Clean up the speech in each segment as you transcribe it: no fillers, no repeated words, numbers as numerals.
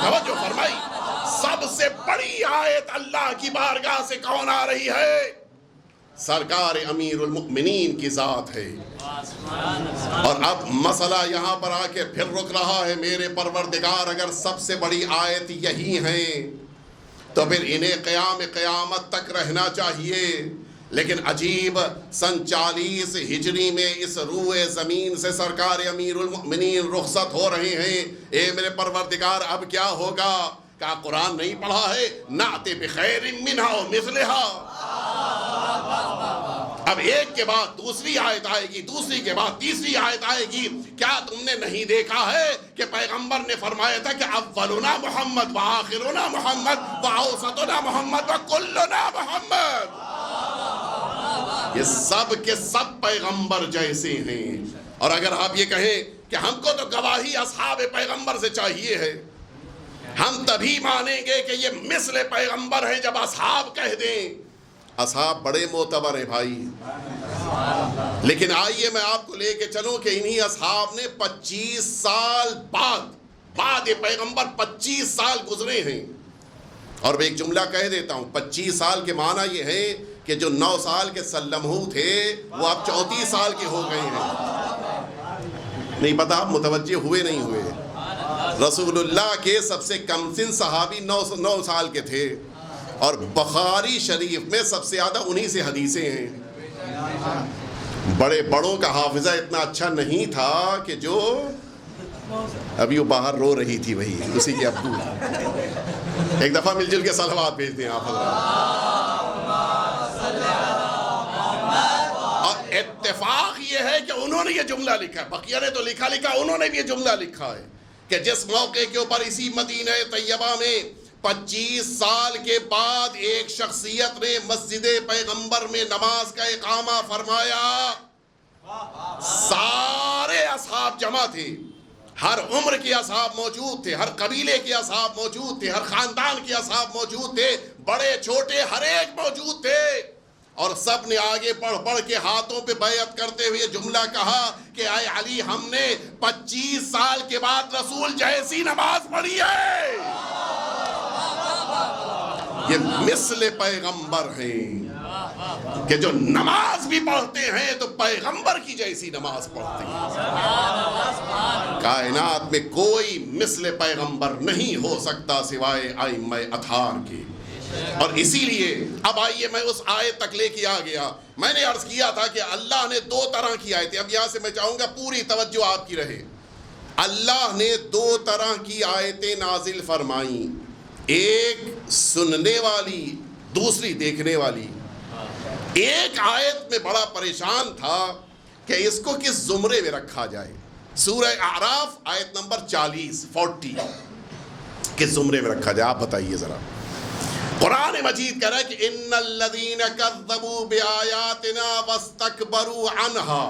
توجہ فرمائی، سب سے بڑی آیت اللہ کی بارگاہ سے کون آ رہی ہے؟ سرکار امیر المؤمنین کی ذات ہے۔ اور اب مسئلہ یہاں پر آ کے پھر رک رہا ہے، میرے پروردگار اگر سب سے بڑی آیت یہی ہیں تو پھر انہیں قیامت تک رہنا چاہیے۔ لیکن عجیب، سن 40 ہجری میں اس روئے زمین سے سرکار امیر المؤمنین رخصت ہو رہے ہیں۔ اے میرے پروردگار اب کیا ہوگا؟ کہا قرآن نہیں پڑھا ہے؟ نَأْتِ بِخَيْرٍ مِّنْهَا وَمِثْلِهَا۔ اب ایک کے بعد دوسری آیت آئے گی، دوسری کے بعد تیسری آیت آئے گی۔ کیا تم نے نہیں دیکھا ہے کہ پیغمبر نے فرمایا تھا کہ اولنا محمد وآخرنا محمد وأوسطنا محمد وکلنا محمد؟ یہ سب کے سب پیغمبر جیسے ہیں۔ اور اگر آپ یہ کہیں کہ ہم کو تو گواہی اصحاب پیغمبر سے چاہیے ہے، ہم تبھی مانیں گے کہ یہ مثل پیغمبر ہیں جب اصحاب کہہ دیں۔ اصحاب بڑے معتبر ہیں بھائی، لیکن آئیے میں آپ کو لے کے چلوں کہ انہی اصحاب نے 25 سال بعد پیغمبر 25 سال گزرے ہیں۔ اور میں ایک جملہ کہہ دیتا ہوں، 25 سال کے معنی یہ ہے کہ جو 9 سال کے سلمہو تھے وہ اب 34 سال کے ہو گئے ہیں۔ نہیں پتا آپ متوجہ ہوئے نہیں ہوئے؟ رسول اللہ کے سب سے کم سن صحابی 9 سال کے تھے، اور بخاری شریف میں سب سے زیادہ انہی سے حدیثیں ہیں۔ بڑے بڑوں کا حافظہ اتنا اچھا نہیں تھا کہ جو ابھی وہ باہر رو رہی تھی وہی اسی کے ابو۔ ایک دفعہ مل جل کے صلوات بھیج دیں آپ حضرات۔ اور اتفاق یہ ہے کہ انہوں نے یہ جملہ لکھا ہے، بقیہ نے تو لکھا انہوں نے بھی یہ جملہ لکھا ہے کہ جس موقع کے اوپر اسی مدینہ طیبہ میں 25 سال کے بعد ایک شخصیت نے مسجد پیغمبر میں نماز کا اقامہ فرمایا، سارے اصحاب جمع تھے، ہر عمر کے اصحاب موجود تھے، ہر قبیلے کے اصحاب موجود تھے، ہر خاندان کے اصحاب موجود تھے، بڑے چھوٹے ہر ایک موجود تھے، اور سب نے آگے پڑھ کے ہاتھوں پہ بیعت کرتے ہوئے جملہ کہا کہ اے علی، ہم نے 25 سال کے بعد رسول جیسی نماز پڑھی ہے۔ یہ مثل پیغمبر ہیں کہ جو نماز بھی پڑھتے ہیں تو پیغمبر کی جیسی نماز پڑھتے ہیں۔ کائنات میں کوئی مثل پیغمبر نہیں ہو سکتا سوائے ائمہ اطہار کے۔ اور اسی لیے اب آئیے میں اس آیت تک لے کے آ گیا۔ میں نے عرض کیا تھا کہ اللہ نے 2 طرح کی آیتیں، اب یہاں سے میں چاہوں گا پوری توجہ آپ کی رہے۔ اللہ نے 2 طرح کی آیتیں نازل فرمائیں، ایک سننے والی، دوسری دیکھنے والی۔ ایک آیت میں بڑا پریشان تھا کہ اس کو کس زمرے میں رکھا جائے۔ سورہ اعراف آیت نمبر 40 کس زمرے میں رکھا جائے آپ بتائیے ذرا۔ قرآن مجید کہہ رہا ہے کہ ان الذین کذبوا بآیاتنا واستکبروا عنہا،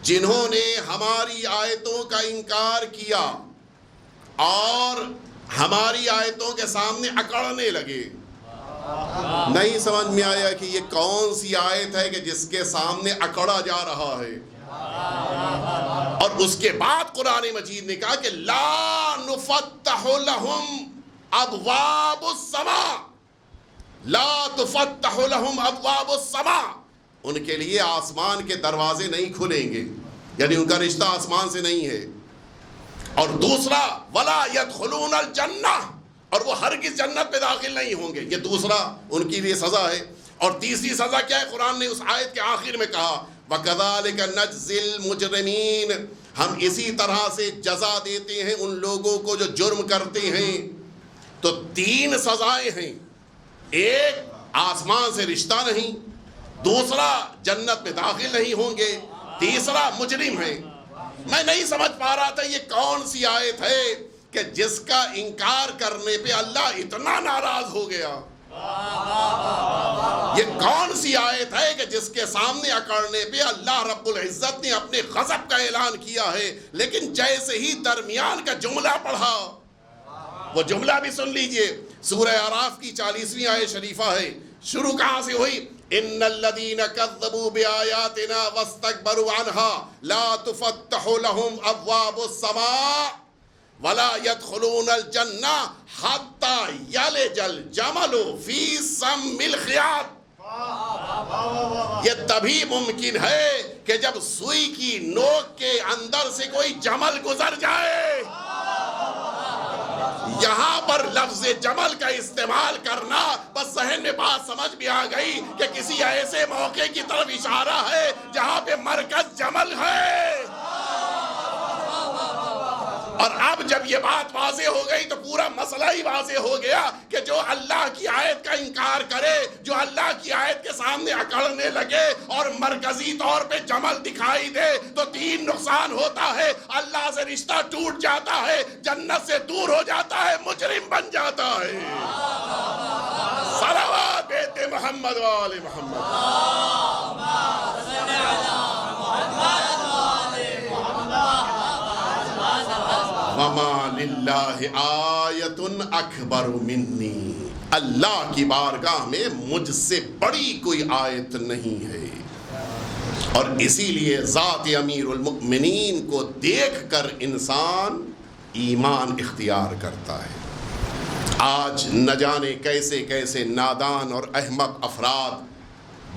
جنہوں نے ہماری آیتوں کا انکار کیا اور ہماری آیتوں کے سامنے اکڑنے لگے۔ نہیں سمجھ میں آیا کہ یہ کون سی آیت ہے کہ جس کے سامنے اکڑا جا رہا ہے؟ اور اس کے بعد قرآن مجید نے کہا کہ لا نفتح لہم ابواب السماء، لا تفتح لہم ابواب السماء، ان کے لیے آسمان کے دروازے نہیں کھلیں گے، یعنی ان کا رشتہ آسمان سے نہیں ہے۔ اور دوسرا ولا يدخلون الجنہ، اور وہ ہرگز جنت میں داخل نہیں ہوں گے، یہ دوسرا ان کی لیے سزا ہے۔ اور تیسری سزا کیا ہے؟ قرآن نے اس آیت کے آخر میں کہا وَكَذَلِكَ نَجْزِي الْمُجْرِمِينَ، ہم اسی طرح سے جزا دیتے ہیں ان لوگوں کو جو جرم کرتے ہیں۔ تو 3 سزائیں ہیں، ایک آسمان سے رشتہ نہیں، دوسرا جنت میں داخل نہیں ہوں گے، تیسرا مجرم ہے۔ میں نہیں سمجھ پا رہا تھا یہ کون سی آیت ہے کہ جس کا انکار کرنے پہ اللہ اتنا ناراض ہو گیا۔ یہ کون سی آیت ہے کہ جس کے سامنے اکڑنے پہ اللہ رب العزت نے اپنے غضب کا اعلان کیا ہے، لیکن جیسے ہی درمیان کا جملہ پڑھا، وہ جملہ بھی سن لیجئے، سورہ اعراف کی 40ویں آیت شریفہ ہے، شروع کہاں سے ہوئی؟ ان الذین کذبوا بآیاتنا واستکبروا عنہا لا تفتح لهم ابواب السماء ولا يدخلون الجنہ حتی یلج الجمل فی سم الخیاط. یہ تبھی ممکن ہے کہ جب سوئی کی نوک کے اندر سے کوئی جمل گزر جائے. یہاں پر لفظ جمل کا استعمال کرنا بس ذہن میں بات سمجھ بھی آ گئی کہ کسی ایسے موقع کی طرف اشارہ ہے جہاں پہ مرکز جمل ہے. اور اب جب یہ بات واضح ہو گئی تو پورا مسئلہ ہی واضح ہو گیا کہ جو اللہ کی آیت کا انکار کرے، جو اللہ کی آیت کے سامنے اکڑنے لگے اور مرکزی طور پہ جمل دکھائی دے تو 3 نقصان ہوتا ہے. اللہ سے رشتہ ٹوٹ جاتا ہے، جنت سے دور ہو جاتا ہے، مجرم بن جاتا ہے. صلوات بیت محمد و آل محمد. وَمَا لِلَّهِ آیَةٌ أَكْبَرُ مِنِّي. اللہ کی بارگاہ میں مجھ سے بڑی کوئی آیت نہیں ہے. اور اسی لیے ذات امیر المؤمنین کو دیکھ کر انسان ایمان اختیار کرتا ہے. آج نہ جانے کیسے کیسے نادان اور احمق افراد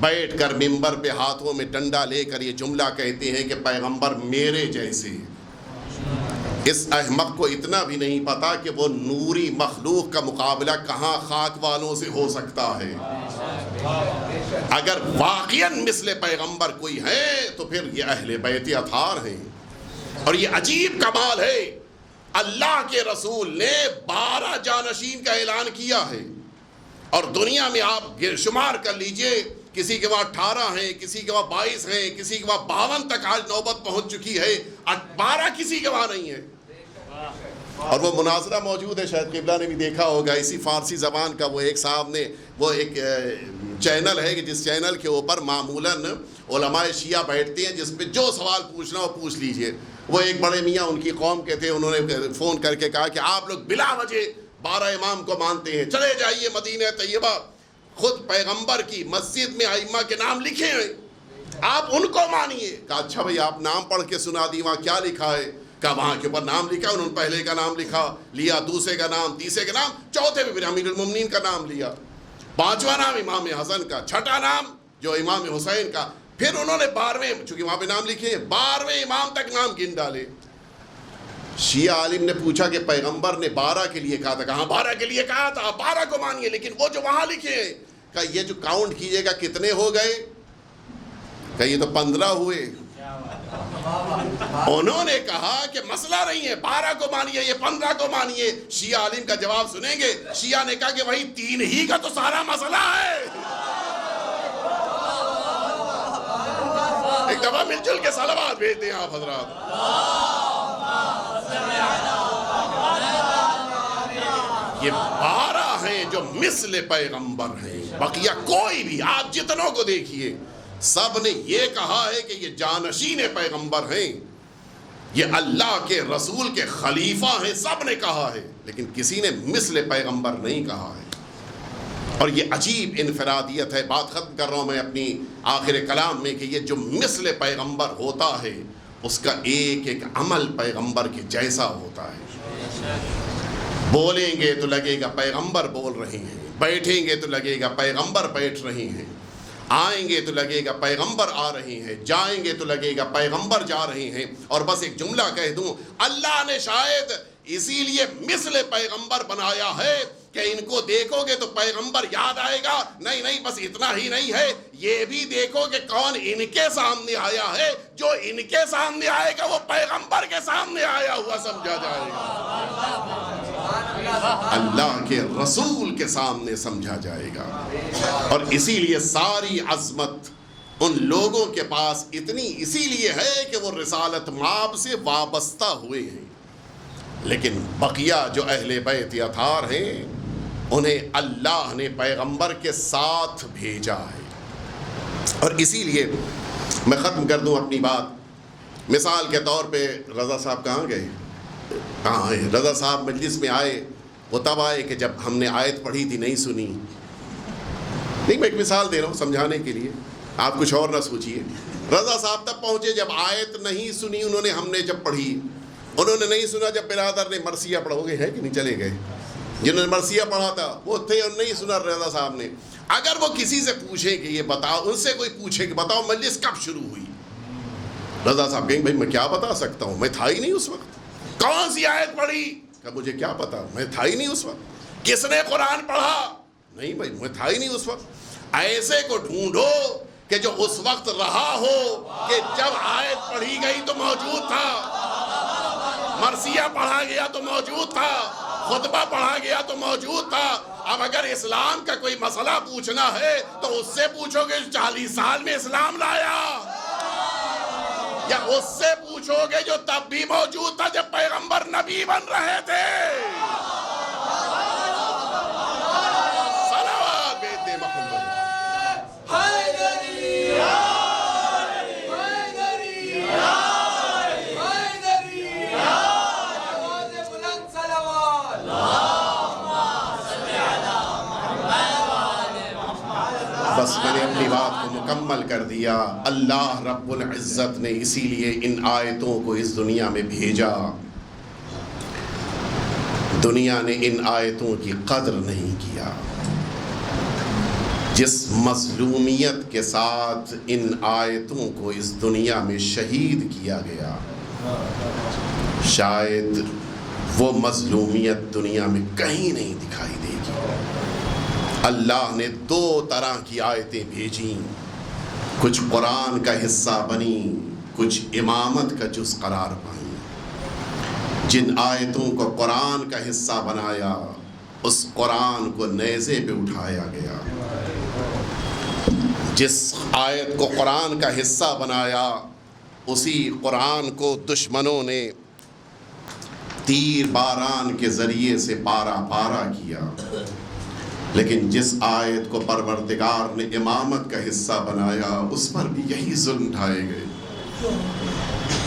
بیٹھ کر ممبر پہ ہاتھوں میں ڈنڈا لے کر یہ جملہ کہتے ہیں کہ پیغمبر میرے جیسے. اس احمق کو اتنا بھی نہیں پتا کہ وہ نوری مخلوق کا مقابلہ کہاں خاک والوں سے ہو سکتا ہے. اگر واقعاً مثل پیغمبر کوئی ہے تو پھر یہ اہل بیت اطہار ہیں. اور یہ عجیب کمال ہے، اللہ کے رسول نے 12 جانشین کا اعلان کیا ہے. اور دنیا میں آپ شمار کر لیجئے، کسی کے وہاں 18 ہیں، کسی کے وہاں 22 ہیں، کسی کے وہاں 52 تک آج نوبت پہنچ چکی ہے. 12 کسی کے وہاں نہیں ہے. اور وہ مناظرہ موجود ہے، شاید قبلہ نے بھی دیکھا ہوگا، اسی فارسی زبان کا. وہ ایک صاحب نے، وہ ایک چینل ہے کہ جس چینل کے اوپر معمولاً علماء شیعہ بیٹھتے ہیں، جس پہ جو سوال پوچھنا ہو پوچھ لیجئے. وہ ایک بڑے میاں ان کی قوم کے تھے، انہوں نے فون کر کے کہا کہ آپ لوگ بلا وجہ 12 امام کو مانتے ہیں، چلے جائیے مدینہ طیبہ، خود پیغمبر کی مسجد میں ائمہ کے نام لکھے ہیں، آپ ان کو مانیے. کہا اچھا بھئی آپ نام پڑھ کے سنا دی، وہاں کیا لکھا ہے؟ کہا وہاں کے اوپر نام لکھا. انہوں نے پہلے کا نام لکھا لیا، دوسرے کا نام، تیسرے کا نام، چوتھے پہ پھر امیر المومنین کا نام لیا، 5واں نام امام حسن کا، 6واں نام جو امام حسین کا. پھر انہوں نے 12ویں، چونکہ وہاں پہ نام لکھے ہیں، 12ویں امام تک نام گن ڈالے. شیعہ عالم نے پوچھا کہ پیغمبر نے 12 کے لیے کہا تھا. کہاں 12 کے لیے کہا تھا، 12 کو مانیے، لیکن وہ جو وہاں لکھے ہیں. کہا یہ جو کاؤنٹ کیجئے گا کتنے ہو گئے؟ کہا یہ تو 15 ہوئے. انہوں نے کہا کہ مسئلہ نہیں ہے، 12 کو مانیے، یہ 15 کو مانیے. شیعہ عالم کا جواب سنیں گے. شیعہ نے کہا کہ وہی 3 ہی کا تو سارا مسئلہ ہے. ایک دفعہ مل جل کے صلوات بھیجتے ہیں آپ حضرات. یہ 12 ہیں جو مثل پیغمبر ہیں، بقیہ کوئی بھی آپ جتنوں کو دیکھیے سب نے یہ کہا ہے کہ یہ جانشین پیغمبر ہیں، یہ اللہ کے رسول کے خلیفہ ہیں، سب نے کہا ہے، لیکن کسی نے مثل پیغمبر نہیں کہا ہے. اور یہ عجیب انفرادیت ہے. بات ختم کر رہا ہوں میں اپنی آخر کلام میں کہ یہ جو مثل پیغمبر ہوتا ہے اس کا ایک ایک عمل پیغمبر کے جیسا ہوتا ہے. بولیں گے تو لگے گا پیغمبر بول رہے ہیں، بیٹھیں گے تو لگے گا پیغمبر بیٹھ رہے ہیں، آئیں گے تو لگے گا پیغمبر آ رہے ہیں، جائیں گے تو لگے گا پیغمبر جا رہے ہیں. اور بس ایک جملہ کہہ دوں، اللہ نے شاید اسی لیے مثل پیغمبر بنایا ہے کہ ان کو دیکھو گے تو پیغمبر یاد آئے گا. نہیں بس اتنا ہی نہیں ہے، یہ بھی دیکھو کہ کون ان کے سامنے آیا ہے. جو ان کے سامنے آئے گا وہ پیغمبر کے سامنے آیا ہوا سمجھا جائے گا، اللہ کے رسول کے سامنے سمجھا جائے گا. اور اسی لیے ساری عظمت ان لوگوں کے پاس اتنی اسی لیے ہے کہ وہ رسالت مآب سے وابستہ ہوئے ہیں. لیکن بقیہ جو اہل بیت اطہار ہیں انہیں اللہ نے پیغمبر کے ساتھ بھیجا ہے. اور اسی لیے میں ختم کر دوں اپنی بات. مثال کے طور پہ رضا صاحب کہاں گئے؟ کہاں آئے؟ رضا صاحب مجلس میں آئے، وہ تب آئے کہ جب ہم نے آیت پڑھی تھی نہیں سنی. نہیں میں ایک مثال دے رہا ہوں سمجھانے کے لیے، آپ کچھ اور نہ سوچئے. رضا صاحب تب پہنچے جب آیت نہیں سنی انہوں نے، ہم نے جب پڑھی. انہوں نے نہیں سنا جب برادر نے مرثیہ پڑھا گئے ہے کہ نہیں چلے گئے جنہوں نے مرثیہ پڑھا تھا وہ تھے اور نہیں سنا رضا صاحب نے. اگر وہ کسی سے پوچھے کہ یہ بتاؤ, ان سے کوئی پوچھے کہ بتاؤ مجلس کب شروع ہوئی, رضا صاحب کہیں بھائی میں کیا بتا سکتا ہوں, میں تھا ہی نہیں اس وقت. کون سی آیت پڑھی, کہ مجھے کیا پتا, میں تھا ہی نہیں اس وقت. کس نے قرآن پڑھا, نہیں بھائی میں تھا ہی نہیں اس وقت. ایسے کو ڈھونڈو کہ جو اس وقت رہا ہو کہ جب آیت پڑھی گئی تو موجود تھا, مرثیہ پڑھا گیا تو موجود تھا, خطبہ پڑھا گیا تو موجود تھا. اب اگر اسلام کا کوئی مسئلہ پوچھنا ہے تو اس سے پوچھو گے 40 سال میں اسلام لایا, یا اس سے پوچھو گے جو تب بھی موجود تھا جب پیغمبر نبی بن رہے تھے. صلوات بیت محمد. بس میں نے اپنی بات کو مکمل کر دیا. اللہ رب العزت نے اسی لیے ان آیتوں کو اس دنیا میں بھیجا. دنیا نے ان آیتوں کی قدر نہیں کیا. جس مظلومیت کے ساتھ ان آیتوں کو اس دنیا میں شہید کیا گیا, شاید وہ مظلومیت دنیا میں کہیں نہیں دکھائی دے گی. اللہ نے 2 طرح کی آیتیں بھیجیں, کچھ قرآن کا حصہ بنی, کچھ امامت کا جز قرار پائیں. جن آیتوں کو قرآن کا حصہ بنایا اس قرآن کو نیزے پہ اٹھایا گیا. جس آیت کو قرآن کا حصہ بنایا اسی قرآن کو دشمنوں نے تیر باران کے ذریعے سے پارا پارا کیا. لیکن جس آیت کو پروردگار نے امامت کا حصہ بنایا اس پر بھی یہی ظلم ڈھائے گئے.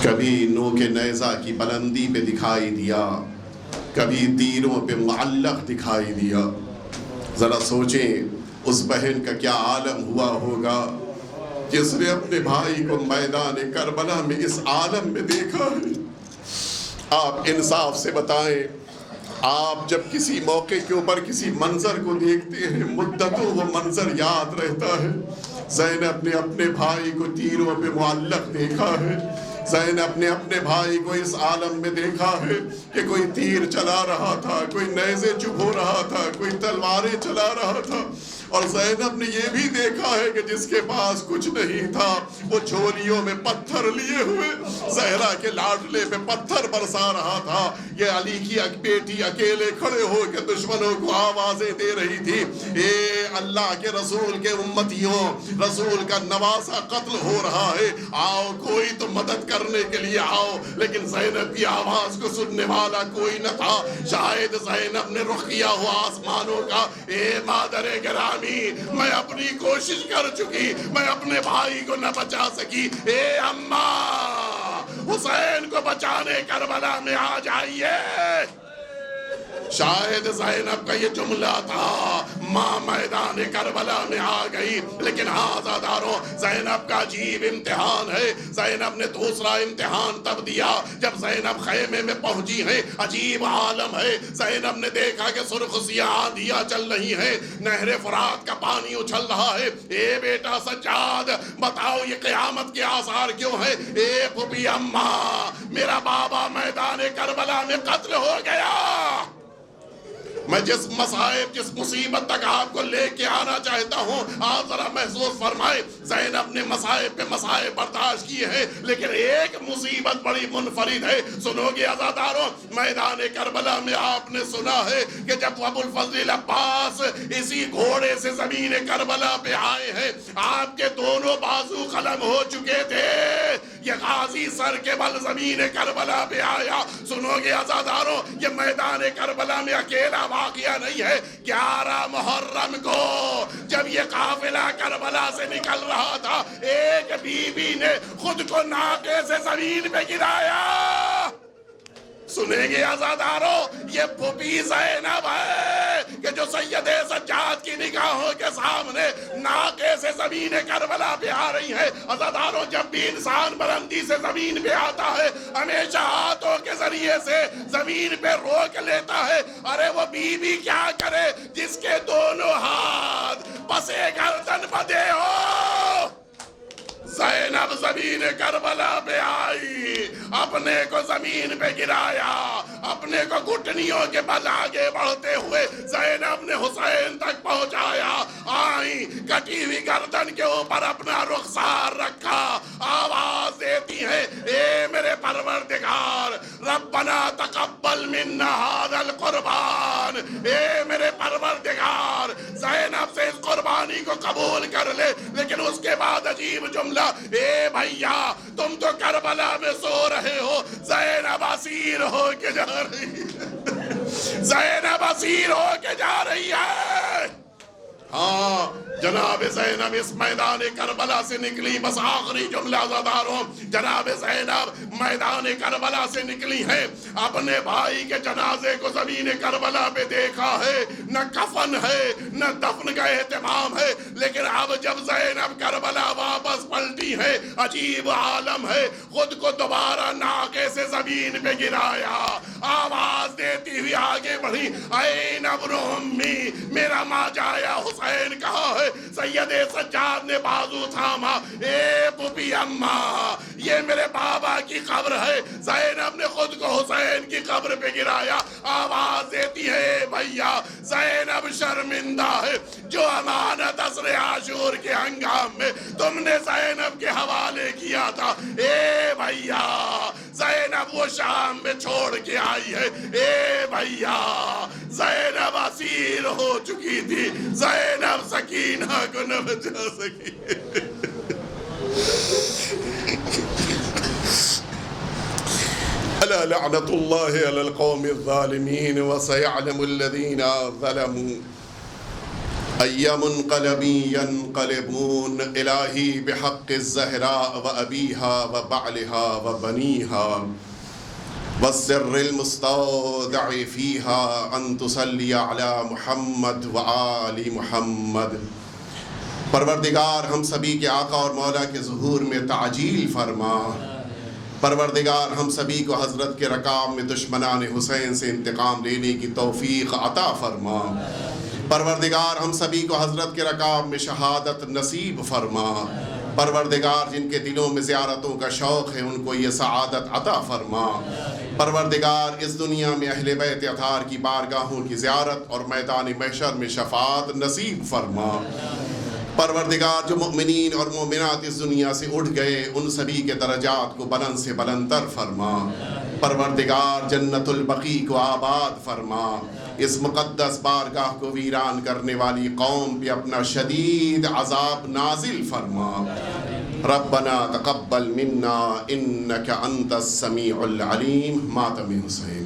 کبھی نوک نیزہ کی بلندی پہ دکھائی دیا, کبھی تیروں پہ معلق دکھائی دیا. ذرا سوچیں اس بہن کا کیا عالم ہوا ہوگا جس نے اپنے بھائی کو میدان کربلا میں اس عالم میں دیکھا ہے. آپ انصاف سے بتائیں, آپ جب کسی موقع کے اوپر کسی منظر کو دیکھتے ہیں مدتوں وہ منظر یاد رہتا ہے. زینب نے اپنے بھائی کو تیروں پہ معلق دیکھا ہے. زینب نے اپنے بھائی کو اس عالم میں دیکھا ہے کہ کوئی تیر چلا رہا تھا, کوئی نیزے چبھو رہا تھا, کوئی تلواریں چلا رہا تھا. اور زینب نے یہ بھی دیکھا ہے کہ جس کے پاس کچھ نہیں تھا وہ جھولیوں میں پتھر لیے ہوئے زہرا کے لاڈلے پہ پتھر برسا رہا تھا. یہ علی کی بیٹی اکیلے کھڑے ہو کے دشمنوں کو آوازیں دے رہی تھی, اے اللہ کے رسول کے امتیوں, رسول کا نواسا قتل ہو رہا ہے, آؤ کوئی تو مدد کرنے کے لیے آؤ. لیکن زینب کی آواز کو سننے والا کوئی نہ تھا. شاید زینب نے رخ کیا ہوا آسمانوں کا, اے مادر گرامی میں اپنی کوشش کر چکی, میں اپنے بھائی کو نہ بچا سکی, اے اماں حسین کو بچانے کربلا میں آ جائیے. شاید زینب کا یہ جملہ تھا, ماں میدان کربلا میں آ گئی. لیکن آزاداروں, زینب کا عجیب امتحان ہے. زینب نے دوسرا امتحان تب دیا جب زینب خیمے میں پہنچی ہے. عجیب عالم ہے. زینب نے دیکھا کہ سرخ سیاہ آندھیاں چل رہی ہیں, نہر فرات کا پانی اچھل رہا ہے. اے بیٹا سجاد بتاؤ یہ قیامت کے آثار کیوں ہیں؟ اے پھوپھی اماں میرا بابا میدان کربلا میں قتل ہو گیا. میں جس مصائب جس مصیبت تک آپ کو لے کے آنا چاہتا ہوں آپ ذرا محسوس فرمائے. زینب نے مصائب پہ مصائب برداشت کیے ہیں لیکن ایک مصیبت بڑی منفرد ہے. سنو گے عزاداروں, میدان کربلا میں آپ نے سنا ہے کہ جب ابو الفضل عباس اسی گھوڑے سے زمین کربلا پہ آئے ہیں, آپ کے دونوں بازو قلم ہو چکے تھے. یہ غازی سر کے بل زمین کربلا پہ آیا. سنو گے عزاداروں, یہ میدان کربلا میں اکیلا واقعہ نہیں ہے. 11 محرم کو جب یہ قافلہ کربلا سے نکل رہا تھا, ایک بی بی نے خود کو ناقے سے زمین پہ گرایا. سنیں گے عزاداروں, یہ پھوپھی زینب ہے کہ کہ جو سید سجاد کی نگاہوں کے سامنے ناقے سے زمین کربلا پہ آ رہی ہے. عزاداروں جب بھی انسان بلندی سے زمین پہ آتا ہے ہمیشہ ہاتھوں کے ذریعے سے زمین پہ روک لیتا ہے. ارے وہ بی بی کیا کرے جس کے دونوں ہاتھ پسے گردن بدے ہو. زینب زمین کربلا پہ آئی, اپنے کو زمین پہ گرایا, اپنے کو گھٹنیوں کے بل آگے بڑھتے ہوئے زینب نے حسین تک پہنچایا. آئی کٹی ہوئی گردن کے اوپر اپنا رخسار رکھا, آواز دیتی ہے اے میرے پروردگار ربنا تقبل منا ھذا القربان. اے میرے پروردگار زینب سے اس قربانی کو قبول کر لے. لیکن اس کے بعد عجیب جملہ, اے بھیا تم تو کربلا میں سو رہے ہو, زینب اسیر ہو کے جا رہی ہے. زینب اسیر ہو کے جا رہی ہے. ہاں جناب زینب اس میدان کربلا سے نکلی. بس آخری جملہ عزاداروں, جناب زینب میدان کربلا سے نکلی ہے, اپنے بھائی کے جنازے کو زمین کربلا پہ دیکھا ہے, نہ کفن ہے نہ دفن کا اہتمام ہے. لیکن اب جب زینب کربلا واپس پلٹی ہے عجیب عالم ہے, خود کو دوبارہ ناقے سے زمین پہ گرایا, آواز دیتی ہوئی آگے بڑھی, این ابن امی, میرا ماں جایا حسین کہاں ہے. سید سجاد نے بازو تھاما, اے پوپی اماں یہ میرے بابا کی قبر ہے. زینب نے خود کو حسین کی قبر پہ گرایا, آواز دیتی ہے بھیا زینب شرمندہ ہے جو امانت عصر عاشور کے ہنگام میں تم نے زینب کے حوالے کیا تھا. اے بھیا زینب وہ شام میں چھوڑ کے آئی ہے. اے بھیا زینب اسیر ہو چکی تھی, زینب سکینہ کو نہ بچا سکی. الا لعنت اللہ علی القوم الظالمین وسيعلم الذین ظلموا ای منقلب ینقلبون. الہی بحق الزہراء وابیہا وبعلہا وبنیہا والسر المستودع فیہا ان تصلی علی محمد وآل محمد. پروردگار ہم سبھی کے آقا اور مولا کے ظہور میں تعجیل فرما. پروردگار ہم سبھی کو حضرت کے رکاب میں دشمنان حسین سے انتقام لینے کی توفیق عطا فرما. پروردگار ہم سبھی کو حضرت کے رکاب میں شہادت نصیب فرما. پروردگار جن کے دلوں میں زیارتوں کا شوق ہے ان کو یہ سعادت عطا فرما. پروردگار اس دنیا میں اہل بیت اطہار کی بارگاہوں کی زیارت اور میدان محشر میں شفاعت نصیب فرما. پروردگار جو مؤمنین اور مومنات اس دنیا سے اٹھ گئے ان سبھی کے درجات کو بلند سے بلندتر فرما. پروردگار جنت البقیع کو آباد فرما. اس مقدس بارگاہ کو ویران کرنے والی قوم پہ اپنا شدید عذاب نازل فرما. ربنا تقبل منا انک انت السمیع العلیم. ماتم حسین.